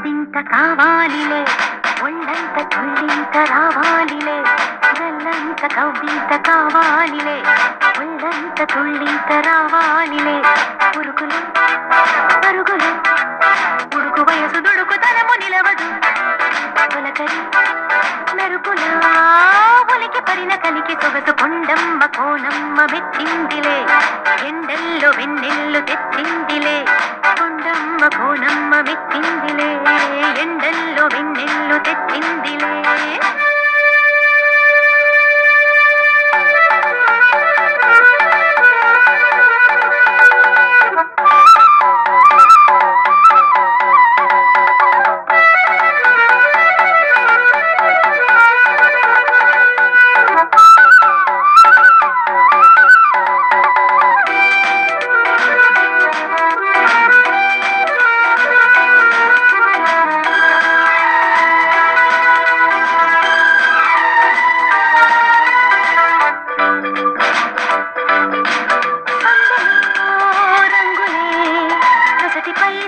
కవ్వింత కావాలిలే ఒళ్ళంత తుళ్ళింత రావాలిలే నల్లంత కవ్వింత కావాలిలే ఒళ్ళంత తుళ్ళింత రావాలిలే ఉరుకులు పరుగులు ఉడుకు వయసు దుడుకుతనము నిలవదు తొలకరి మెరుపులా ఒలికి పరిన కలికి సొగసు కొండమ్మ కోనమ్మ మెచ్చిందిలే ఎండల్లో వెన్నెల్లు తెచ్చిందిలే కొండమ్మ కోనమ్మ మెచ్చిందిలే ఎండల్లో వెన్నెల్లు తెచ్చిందిలే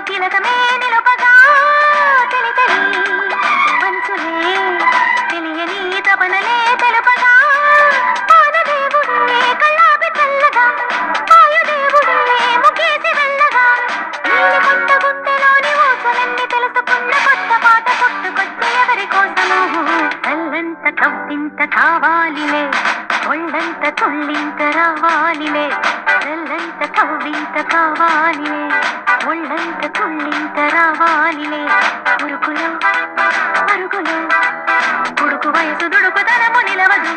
తిలకమే నిలుపగా తెలితలి మనసులే తెలియని తపనలే తెలుపగా పాదదేవుడే కళ్ళాపి చల్లగా వాయుదేవుడే ముఖేసి వెళ్ళగా నీలి కొత్త గుండెలోని ఊసలన్నీ తెలుసుకున్న కొత్త పాట పుట్టుకొచ్చే ఎవరి కోసము కళ్ళంత కవ్వింత కావాలిలే ఒళ్ళంత తుళ్ళింత రావాలిలే కళ్ళంత కవ్వింత కావాలిలే ఒళ్ళంత తుళ్ళింత రావాలిలే ఉరుకులో పరుగులో ఉడుకు వయసు దుడుకుతనము నిలవదు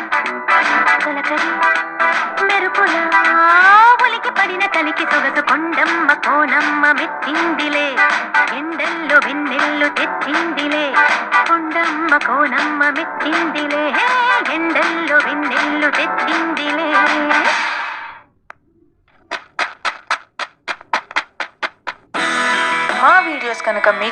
తొలకరి మెరుపులా ఒలికి పడిన కలికి సొగసు కొండమ్మ కోనమ్మ మెచ్చిందిలే ఎండల్లో వెన్నెల్లు తెచ్చిందిలే కొండమ్మ కోనమ్మ మెచ్చిందిలే ఎండల్లో వెన్నెల్లు తెచ్చిందిలే. మా వీడియోస్ కనుక మీకు